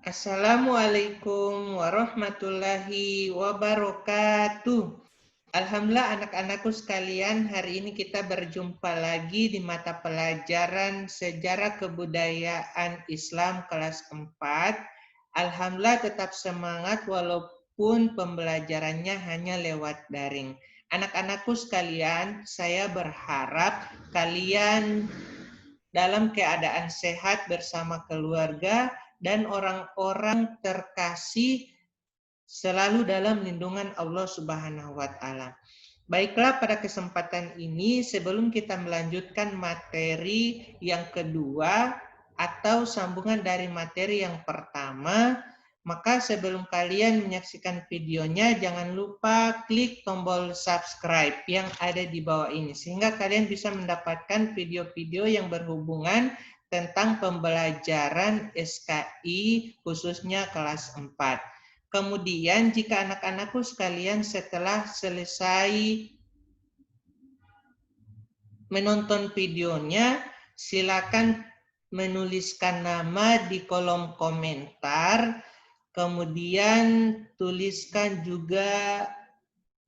Assalamualaikum warahmatullahi wabarakatuh. Alhamdulillah anak-anakku sekalian, hari ini kita berjumpa lagi di mata pelajaran Sejarah Kebudayaan Islam kelas 4. Alhamdulillah tetap semangat walaupun pembelajarannya hanya lewat daring. Anak-anakku sekalian, saya berharap kalian dalam keadaan sehat bersama keluarga dan orang-orang terkasih selalu dalam lindungan Allah Subhanahu wa taala. Baiklah, pada kesempatan ini sebelum kita melanjutkan materi yang kedua atau sambungan dari materi yang pertama, maka sebelum kalian menyaksikan videonya, jangan lupa klik tombol subscribe yang ada di bawah ini, sehingga kalian bisa mendapatkan video-video yang berhubungan tentang pembelajaran SKI khususnya kelas 4. Kemudian jika anak-anakku sekalian setelah selesai menonton videonya, silakan menuliskan nama di kolom komentar, kemudian tuliskan juga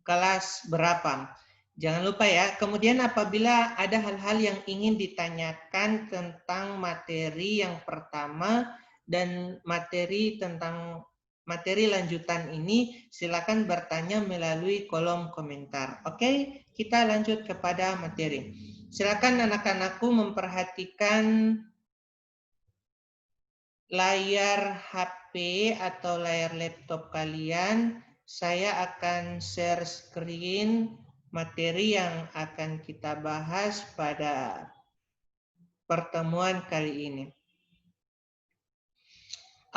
kelas berapa. Jangan lupa ya, kemudian apabila ada hal-hal yang ingin ditanyakan tentang materi yang pertama dan materi tentang materi lanjutan ini, silakan bertanya melalui kolom komentar. Oke, kita lanjut kepada materi. Silakan anak-anakku memperhatikan layar HP atau layar laptop kalian. Saya akan share screen materi yang akan kita bahas pada pertemuan kali ini.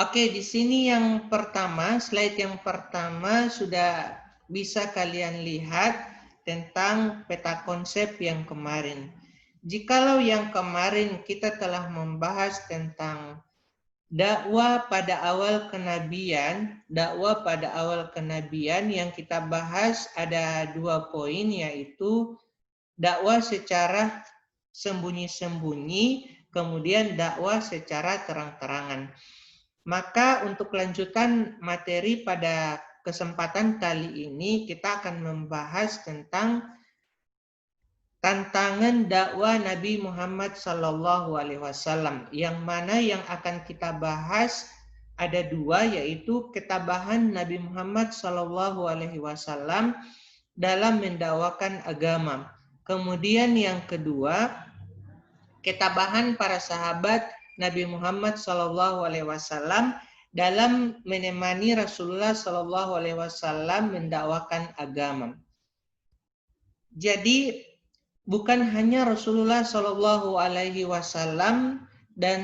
Oke, di sini yang pertama, slide yang pertama sudah bisa kalian lihat tentang peta konsep yang kemarin. Jikalau yang kemarin kita telah membahas tentang dakwah pada awal kenabian, yang kita bahas ada 2 poin, yaitu dakwah secara sembunyi-sembunyi, kemudian dakwah secara terang-terangan. Maka untuk lanjutan materi pada kesempatan kali ini kita akan membahas tentang tantangan dakwah Nabi Muhammad SAW, yang mana yang akan kita bahas ada 2, yaitu ketabahan Nabi Muhammad SAW dalam mendakwakan agama. Kemudian yang kedua, ketabahan para sahabat Nabi Muhammad SAW dalam menemani Rasulullah SAW mendakwakan agama. Jadi bukan hanya Rasulullah SAW dan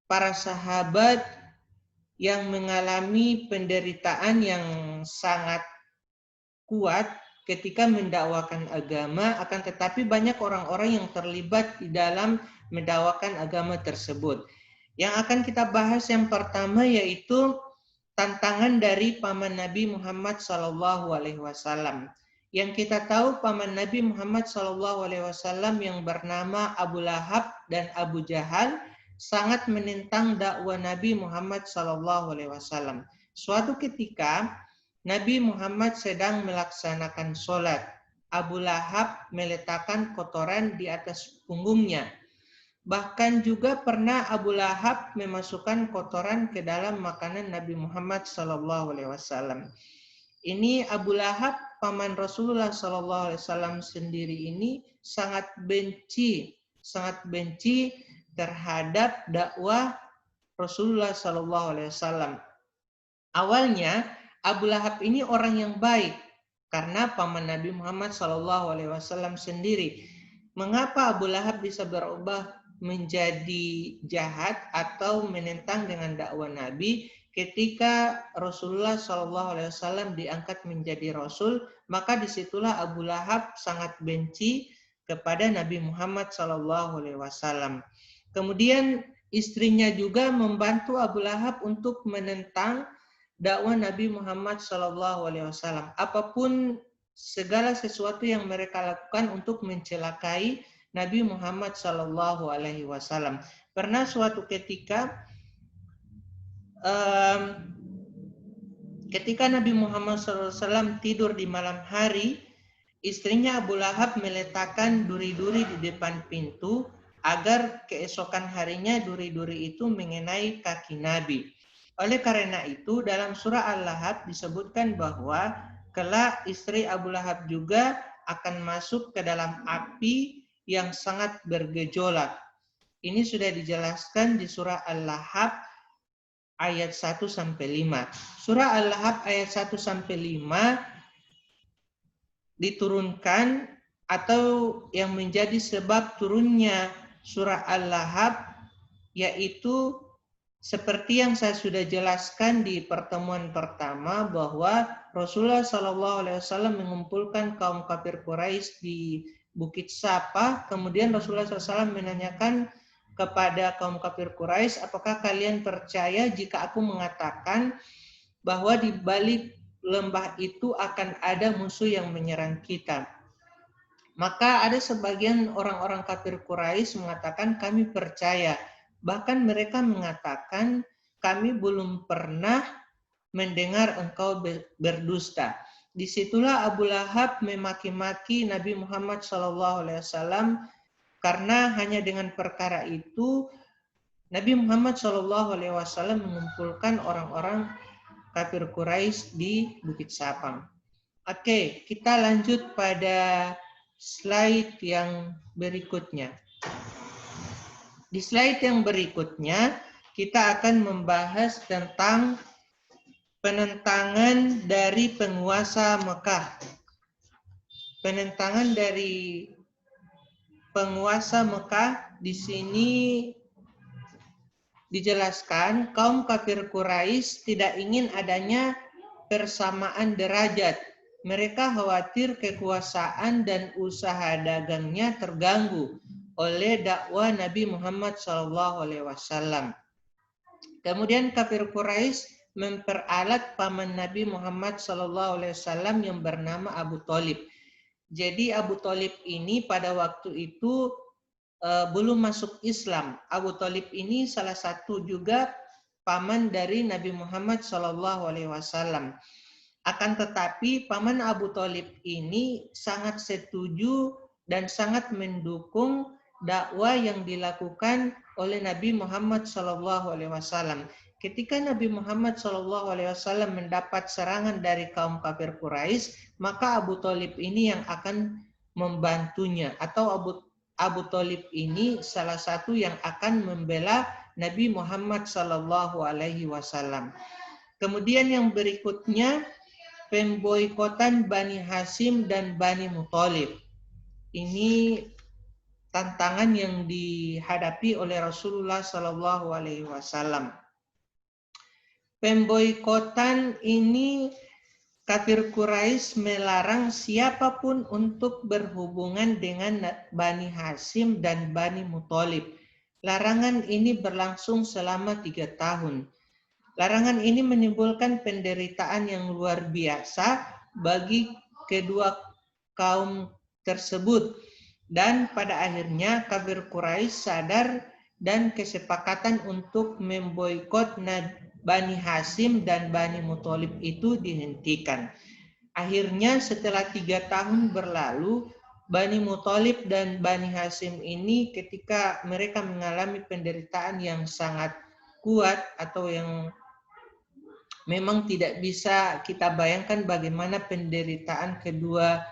para sahabat yang mengalami penderitaan yang sangat kuat ketika mendakwakan agama, akan tetapi banyak orang-orang yang terlibat di dalam mendakwakan agama tersebut. Yang akan kita bahas yang pertama yaitu tantangan dari paman Nabi Muhammad SAW. Yang kita tahu paman Nabi Muhammad SAW yang bernama Abu Lahab dan Abu Jahal sangat menentang dakwah Nabi Muhammad SAW. Suatu ketika Nabi Muhammad sedang melaksanakan sholat. Abu Lahab meletakkan kotoran di atas punggungnya. Bahkan juga pernah Abu Lahab memasukkan kotoran ke dalam makanan Nabi Muhammad SAW. Ini Abu Lahab, paman Rasulullah SAW sendiri ini sangat benci terhadap dakwah Rasulullah SAW. Awalnya Abu Lahab ini orang yang baik karena paman Nabi Muhammad SAW sendiri. Mengapa Abu Lahab bisa berubah menjadi jahat atau menentang dengan dakwah Nabi? Ketika Rasulullah SAW diangkat menjadi Rasul, maka disitulah Abu Lahab sangat benci kepada Nabi Muhammad SAW. Kemudian istrinya juga membantu Abu Lahab untuk menentang dakwah Nabi Muhammad SAW. Apapun segala sesuatu yang mereka lakukan untuk mencelakai Nabi Muhammad SAW. Pernah suatu ketika ketika Nabi Muhammad SAW tidur di malam hari, istrinya Abu Lahab meletakkan duri-duri di depan pintu agar keesokan harinya duri-duri itu mengenai kaki Nabi. Oleh karena itu, dalam surah Al-Lahab disebutkan bahwa kelak istri Abu Lahab juga akan masuk ke dalam api yang sangat bergejolak. Ini sudah dijelaskan di surah Al-Lahab ayat 1-5. Surah Al-Lahab ayat 1-5 diturunkan atau yang menjadi sebab turunnya surah Al-Lahab yaitu seperti yang saya sudah jelaskan di pertemuan pertama bahwa Rasulullah SAW mengumpulkan kaum kafir Quraisy di Bukit Safa. Kemudian Rasulullah SAW menanyakan kepada kaum kafir Quraisy, apakah kalian percaya jika aku mengatakan bahwa di balik lembah itu akan ada musuh yang menyerang kita? Maka ada sebagian orang-orang kafir Quraisy mengatakan kami percaya. Bahkan mereka mengatakan kami belum pernah mendengar engkau berdusta. Disitulah Abu Lahab memaki-maki Nabi Muhammad SAW karena hanya dengan perkara itu Nabi Muhammad SAW mengumpulkan orang-orang kafir Quraisy di Bukit Safa. Oke, kita lanjut pada slide yang berikutnya. Di slide yang berikutnya, kita akan membahas tentang penentangan dari penguasa Mekah. Penentangan dari penguasa Mekah di sini dijelaskan kaum kafir Quraisy tidak ingin adanya persamaan derajat. Mereka khawatir kekuasaan dan usaha dagangnya terganggu oleh dakwah Nabi Muhammad SAW. Kemudian kafir Quraisy memperalat paman Nabi Muhammad SAW yang bernama Abu Thalib. Jadi Abu Thalib ini pada waktu itu belum masuk Islam. Abu Thalib ini salah satu juga paman dari Nabi Muhammad SAW. Akan tetapi paman Abu Thalib ini sangat setuju dan sangat mendukung dakwah yang dilakukan oleh Nabi Muhammad SAW. Ketika Nabi Muhammad SAW mendapat serangan dari kaum kafir Quraisy, maka Abu Thalib ini yang akan membantunya, atau Abu Thalib ini salah satu yang akan membela Nabi Muhammad SAW. Kemudian yang berikutnya, pemboikotan Bani Hashim dan Bani Muthalib. Ini tantangan yang dihadapi oleh Rasulullah SAW. Pemboikotan ini kafir Quraisy melarang siapapun untuk berhubungan dengan Bani Hashim dan Bani Muthalib. Larangan ini berlangsung selama 3 tahun. Larangan ini menimbulkan penderitaan yang luar biasa bagi kedua kaum tersebut. Dan pada akhirnya kafir Quraisy sadar dan kesepakatan untuk memboikot Bani Hashim dan Bani Muthalib itu dihentikan. Akhirnya setelah 3 tahun berlalu, Bani Muthalib dan Bani Hashim ini ketika mereka mengalami penderitaan yang sangat kuat atau yang memang tidak bisa kita bayangkan bagaimana penderitaan kedua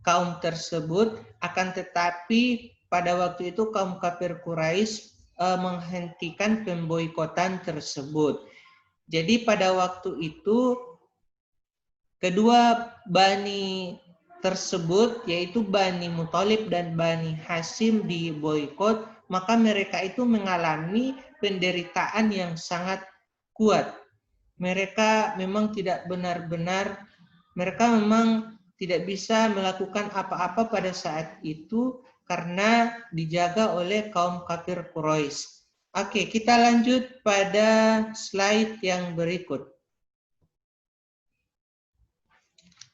kaum tersebut, akan tetapi pada waktu itu kaum kafir Quraisy menghentikan pemboikotan tersebut. Jadi pada waktu itu kedua Bani tersebut yaitu Bani Muthalib dan Bani Hashim diboikot, maka mereka itu mengalami penderitaan yang sangat kuat. Mereka memang tidak benar-benar, mereka memang tidak bisa melakukan apa-apa pada saat itu karena dijaga oleh kaum kafir Quraisy. Oke, kita lanjut pada slide yang berikut.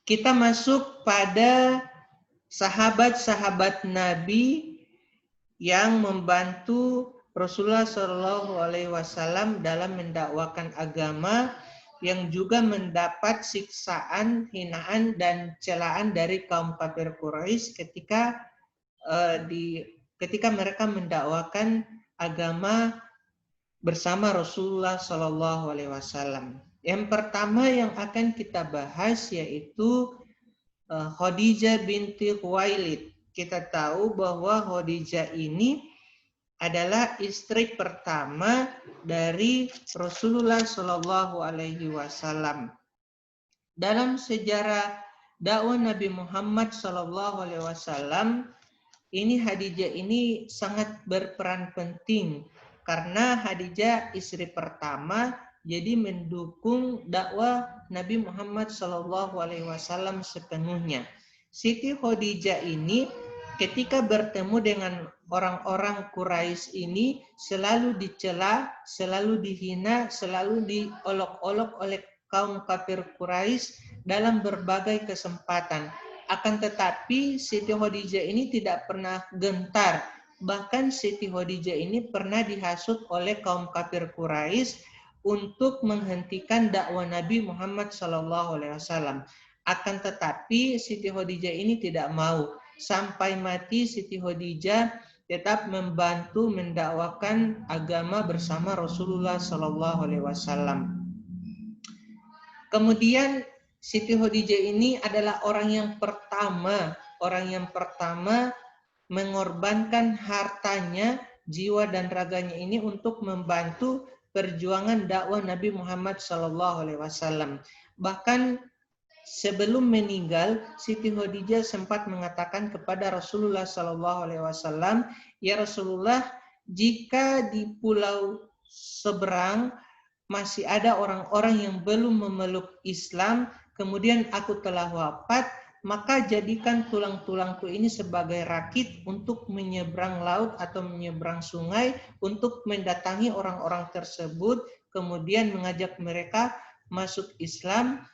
Kita masuk pada sahabat-sahabat Nabi yang membantu Rasulullah Shallallahu Alaihi Wasallam dalam mendakwakan agama yang juga mendapat siksaan, hinaan, dan celaan dari kaum kafir Quraisy ketika mereka mendakwakan agama bersama Rasulullah Shallallahu Alaihi Wasallam. Yang pertama yang akan kita bahas yaitu Khadijah binti Khuwailid. Kita tahu bahwa Khadijah ini adalah istri pertama dari Rasulullah Shallallahu Alaihi Wasallam. Dalam sejarah dakwah Nabi Muhammad Shallallahu Alaihi Wasallam, ini Khadijah ini sangat berperan penting karena Khadijah istri pertama, jadi mendukung dakwah Nabi Muhammad Shallallahu Alaihi Wasallam sepenuhnya. Siti Khadijah ini ketika bertemu dengan orang-orang Quraisy ini selalu dicela, selalu dihina, selalu diolok-olok oleh kaum kafir Quraisy dalam berbagai kesempatan. Akan tetapi Siti Khadijah ini tidak pernah gentar. Bahkan Siti Khadijah ini pernah dihasut oleh kaum kafir Quraisy untuk menghentikan dakwah Nabi Muhammad SAW. Akan tetapi Siti Khadijah ini tidak mau. Sampai mati Siti Khadijah tetap membantu mendakwakan agama bersama Rasulullah SAW. Kemudian Siti Khadijah ini adalah orang yang pertama mengorbankan hartanya, jiwa dan raganya ini untuk membantu perjuangan dakwah Nabi Muhammad SAW. Bahkan sebelum meninggal, Siti Khadijah sempat mengatakan kepada Rasulullah SAW, "Ya Rasulullah, jika di pulau seberang masih ada orang-orang yang belum memeluk Islam, kemudian aku telah wafat, maka jadikan tulang-tulangku ini sebagai rakit untuk menyeberang laut atau menyeberang sungai untuk mendatangi orang-orang tersebut, kemudian mengajak mereka masuk Islam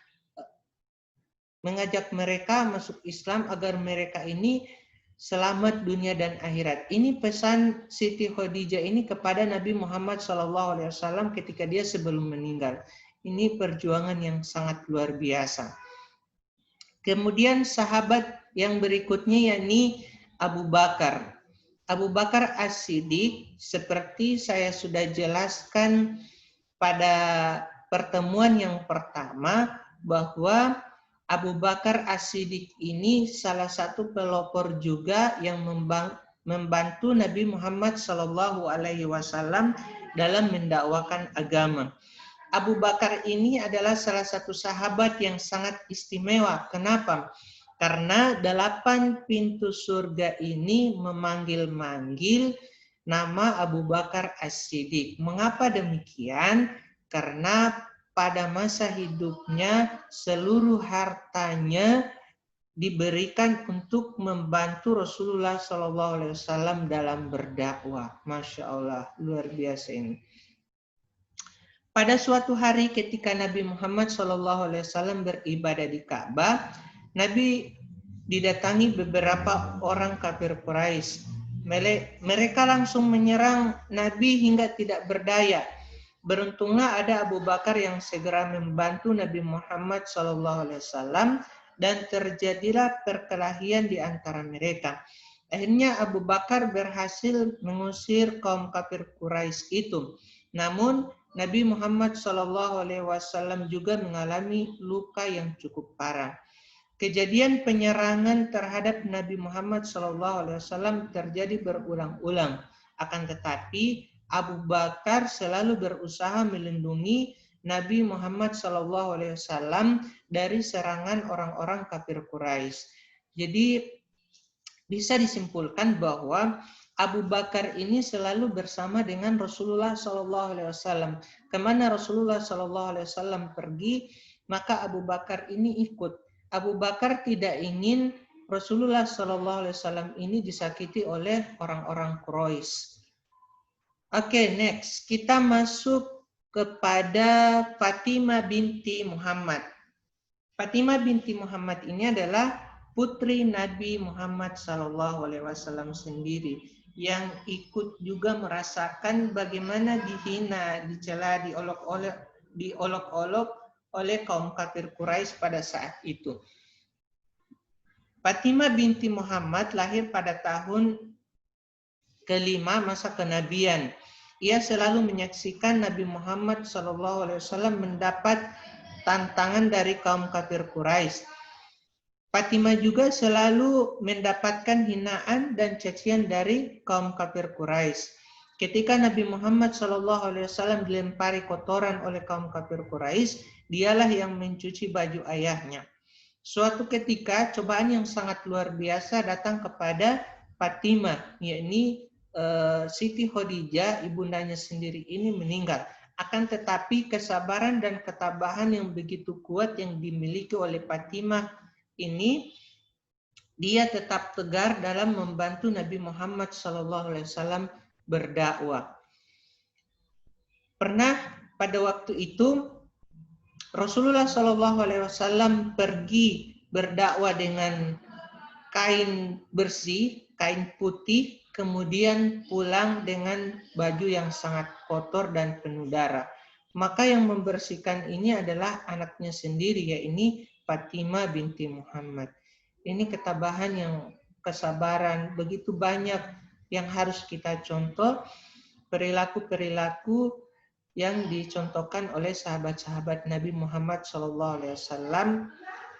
agar mereka ini selamat dunia dan akhirat." Ini pesan Siti Khadijah ini kepada Nabi Muhammad SAW ketika dia sebelum meninggal. Ini perjuangan yang sangat luar biasa. Kemudian sahabat yang berikutnya yakni Abu Bakar. Abu Bakar As-Siddiq, seperti saya sudah jelaskan pada pertemuan yang pertama, bahwa Abu Bakar As-Siddiq ini salah satu pelopor juga yang membantu Nabi Muhammad SAW dalam mendakwakan agama. Abu Bakar ini adalah salah satu sahabat yang sangat istimewa. Kenapa? Karena 8 pintu surga ini memanggil-manggil nama Abu Bakar As-Siddiq. Mengapa demikian? Karena pada masa hidupnya seluruh hartanya diberikan untuk membantu Rasulullah SAW dalam berdakwah. Masya Allah, luar biasa ini. Pada suatu hari ketika Nabi Muhammad SAW beribadah di Ka'bah, Nabi didatangi beberapa orang kafir Quraisy. Mereka langsung menyerang Nabi hingga tidak berdaya. Beruntunglah ada Abu Bakar yang segera membantu Nabi Muhammad SAW dan terjadilah perkelahian di antara mereka. Akhirnya Abu Bakar berhasil mengusir kaum kafir Quraisy itu. Namun Nabi Muhammad SAW juga mengalami luka yang cukup parah. Kejadian penyerangan terhadap Nabi Muhammad SAW terjadi berulang-ulang. Akan tetapi Abu Bakar selalu berusaha melindungi Nabi Muhammad SAW dari serangan orang-orang kafir Quraisy. Jadi bisa disimpulkan bahwa Abu Bakar ini selalu bersama dengan Rasulullah SAW. Kemana Rasulullah SAW pergi, maka Abu Bakar ini ikut. Abu Bakar tidak ingin Rasulullah SAW ini disakiti oleh orang-orang Quraisy. Oke, next. Kita masuk kepada Fatimah binti Muhammad. Fatimah binti Muhammad ini adalah putri Nabi Muhammad SAW sendiri. yang ikut juga merasakan bagaimana dihina, dicela, diolok-olok oleh kaum kafir Quraisy pada saat itu. Fatimah binti Muhammad lahir pada tahun kelima masa kenabian. Ia selalu menyaksikan Nabi Muhammad SAW mendapat tantangan dari kaum kafir Quraisy. Fatimah juga selalu mendapatkan hinaan dan cacian dari kaum kafir Quraisy. Ketika Nabi Muhammad SAW dilempari kotoran oleh kaum kafir Quraisy, dialah yang mencuci baju ayahnya. Suatu ketika cobaan yang sangat luar biasa datang kepada Fatimah, yakni Siti Khadijah, ibundanya sendiri ini meninggal. Akan tetapi kesabaran dan ketabahan yang begitu kuat yang dimiliki oleh Fatimah ini, dia tetap tegar dalam membantu Nabi Muhammad SAW berdakwah. Pernah pada waktu itu Rasulullah SAW pergi berdakwah dengan kain bersih, kain putih, kemudian pulang dengan baju yang sangat kotor dan penuh darah. Maka yang membersihkan ini adalah anaknya sendiri, yaitu Fatimah binti Muhammad. Ini ketabahan yang kesabaran, begitu banyak yang harus kita contoh, perilaku-perilaku yang dicontohkan oleh sahabat-sahabat Nabi Muhammad SAW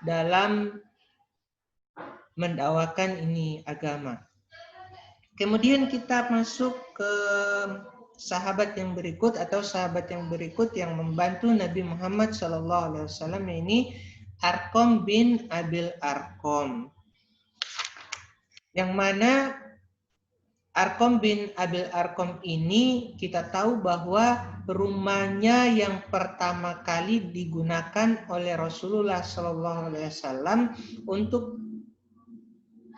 dalam mendakwakan ini agama. Kemudian kita masuk ke sahabat yang berikut atau sahabat yang berikut yang membantu Nabi Muhammad SAW, ini Arqam bin Abil Arqam. Yang mana Arqam bin Abil Arqam ini kita tahu bahwa rumahnya yang pertama kali digunakan oleh Rasulullah SAW untuk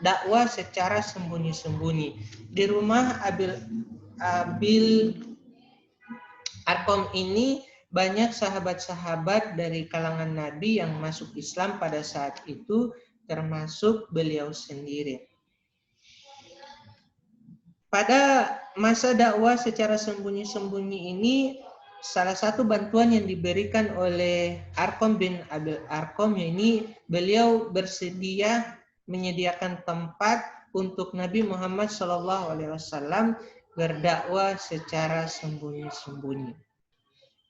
dakwah secara sembunyi-sembunyi. Di rumah Abil Arqam ini banyak sahabat-sahabat dari kalangan Nabi yang masuk Islam pada saat itu, termasuk beliau sendiri. Pada masa dakwah secara sembunyi-sembunyi ini, salah satu bantuan yang diberikan oleh Arqam bin Abil Arqam ini, beliau bersedia menyediakan tempat untuk Nabi Muhammad SAW berdakwah secara sembunyi-sembunyi.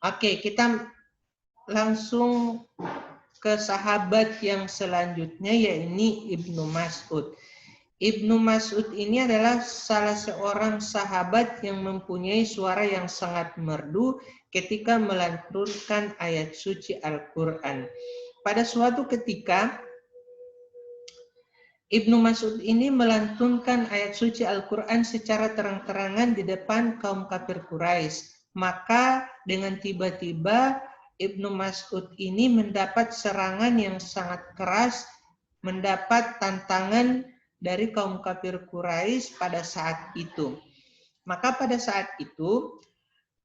Oke, kita langsung ke sahabat yang selanjutnya, yaitu Ibnu Mas'ud. Ibnu Mas'ud ini adalah salah seorang sahabat yang mempunyai suara yang sangat merdu ketika melantunkan ayat suci Al-Quran. Pada suatu ketika, Ibnu Mas'ud ini melantunkan ayat suci Al-Quran secara terang-terangan di depan kaum kafir Quraisy. Maka dengan tiba-tiba Ibnu Mas'ud ini mendapat serangan yang sangat keras, mendapat tantangan dari kaum kafir Quraisy pada saat itu. Maka pada saat itu,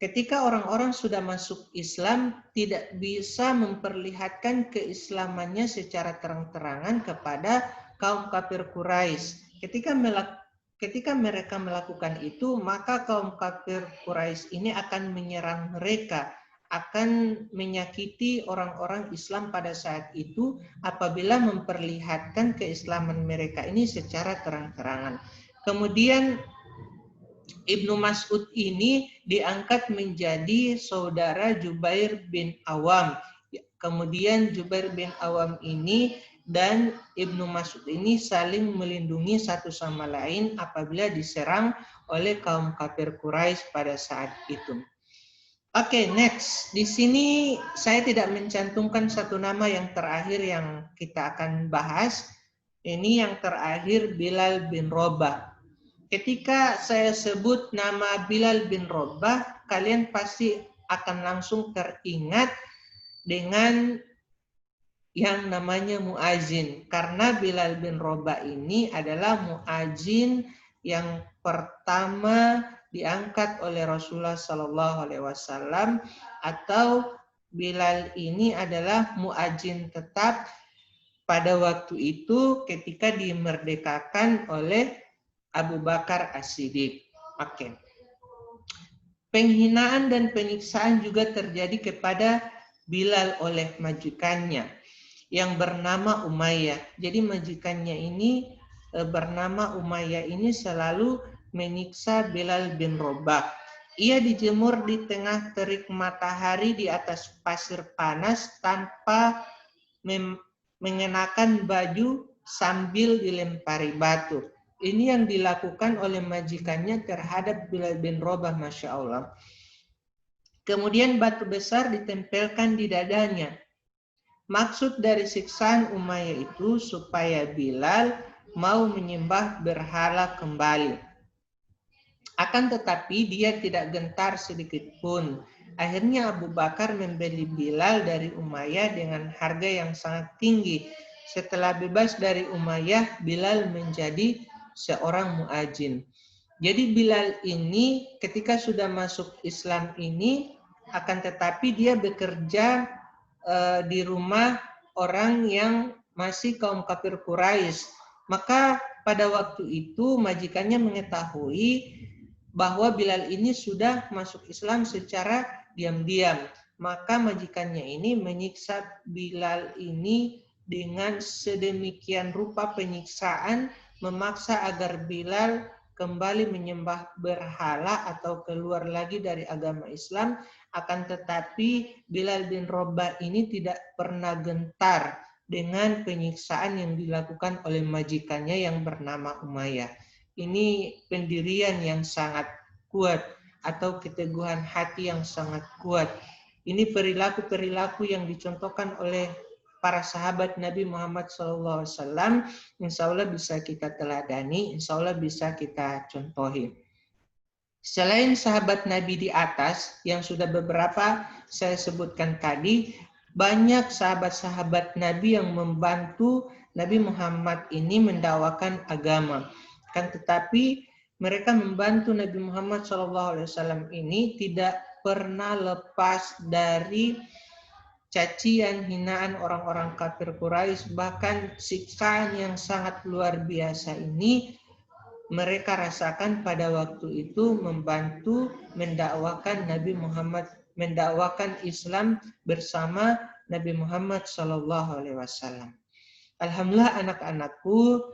ketika orang-orang sudah masuk Islam, tidak bisa memperlihatkan keislamannya secara terang-terangan kepada kaum kafir Quraisy. Ketika mereka melakukan itu, maka kaum kafir Quraisy ini akan menyerang mereka, akan menyakiti orang-orang Islam pada saat itu apabila memperlihatkan keislaman mereka ini secara terang-terangan. Kemudian Ibnu Mas'ud ini diangkat menjadi saudara Jubair bin Awam. Kemudian Jubair bin Awam ini dan Ibnu Mas'ud ini saling melindungi satu sama lain apabila diserang oleh kaum kafir Quraisy pada saat itu. Oke, next. Di sini saya tidak mencantumkan satu nama yang terakhir yang kita akan bahas. Ini yang terakhir, Bilal bin Rabah. Ketika saya sebut nama Bilal bin Rabah, kalian pasti akan langsung teringat dengan yang namanya muazin. Karena Bilal bin Rabah ini adalah muazin yang pertama diangkat oleh Rasulullah SAW, atau Bilal ini adalah muazin tetap pada waktu itu ketika dimerdekakan oleh Abu Bakar As-Siddiq. Oke. Penghinaan dan penyiksaan juga terjadi kepada Bilal oleh majikannya yang bernama Umayyah. Jadi majikannya ini bernama Umayyah ini selalu menyiksa Bilal bin Rabah. Ia dijemur di tengah terik matahari di atas pasir panas tanpa mengenakan baju sambil dilempari batu. Ini yang dilakukan oleh majikannya terhadap Bilal bin Rabah, Masya Allah. Kemudian batu besar ditempelkan di dadanya. Maksud dari siksaan Umayyah itu supaya Bilal mau menyembah berhala kembali. Akan tetapi dia tidak gentar sedikit pun. Akhirnya Abu Bakar membeli Bilal dari Umayyah dengan harga yang sangat tinggi. Setelah bebas dari Umayyah, Bilal menjadi seorang muadzin. Jadi Bilal ini ketika sudah masuk Islam ini, akan tetapi dia bekerja di rumah orang yang masih kaum kafir Quraisy. Maka pada waktu itu majikannya mengetahui bahwa Bilal ini sudah masuk Islam secara diam-diam. Maka majikannya ini menyiksa Bilal ini dengan sedemikian rupa penyiksaan, memaksa agar Bilal kembali menyembah berhala atau keluar lagi dari agama Islam. Akan tetapi Bilal bin Rabah ini tidak pernah gentar dengan penyiksaan yang dilakukan oleh majikannya yang bernama Umayyah. Ini pendirian yang sangat kuat atau keteguhan hati yang sangat kuat. Ini perilaku-perilaku yang dicontohkan oleh para sahabat Nabi Muhammad SAW. Insya Allah bisa kita teladani, insya Allah bisa kita contohi. Selain sahabat Nabi di atas, yang sudah beberapa saya sebutkan tadi, banyak sahabat-sahabat Nabi yang membantu Nabi Muhammad ini mendakwakan agama. Kan tetapi mereka membantu Nabi Muhammad SAW ini tidak pernah lepas dari cacian, hinaan orang-orang kafir Quraisy, bahkan siksaan yang sangat luar biasa ini mereka rasakan pada waktu itu membantu mendakwakan Nabi Muhammad, mendakwakan Islam bersama Nabi Muhammad SAW. Alhamdulillah anak-anakku,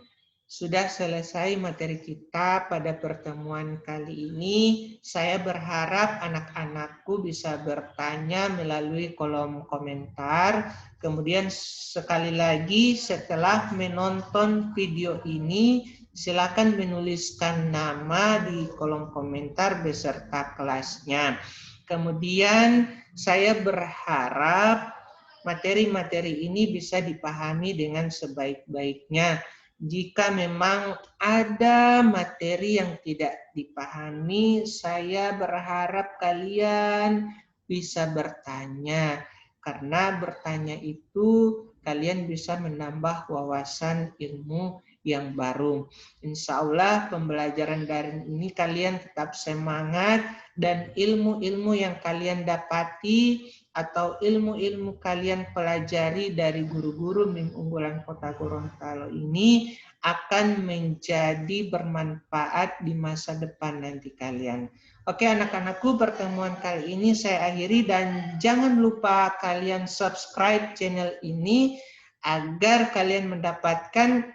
sudah selesai materi kita pada pertemuan kali ini. Saya berharap anak-anakku bisa bertanya melalui kolom komentar. Kemudian sekali lagi setelah menonton video ini, silakan menuliskan nama di kolom komentar beserta kelasnya. Kemudian saya berharap materi-materi ini bisa dipahami dengan sebaik-baiknya. Jika memang ada materi yang tidak dipahami, saya berharap kalian bisa bertanya. Karena bertanya itu kalian bisa menambah wawasan ilmu yang baru. Insya Allah pembelajaran daring ini kalian tetap semangat dan ilmu-ilmu yang kalian dapati atau ilmu-ilmu kalian pelajari dari guru-guru Mim Unggulan Kota Gorontalo ini akan menjadi bermanfaat di masa depan nanti kalian. Oke anak-anakku, pertemuan kali ini saya akhiri dan jangan lupa kalian subscribe channel ini agar kalian mendapatkan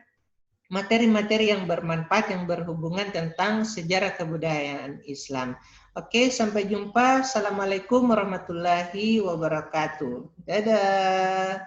materi-materi yang bermanfaat yang berhubungan tentang sejarah kebudayaan Islam. Oke, sampai jumpa. Assalamualaikum warahmatullahi wabarakatuh. Dadah.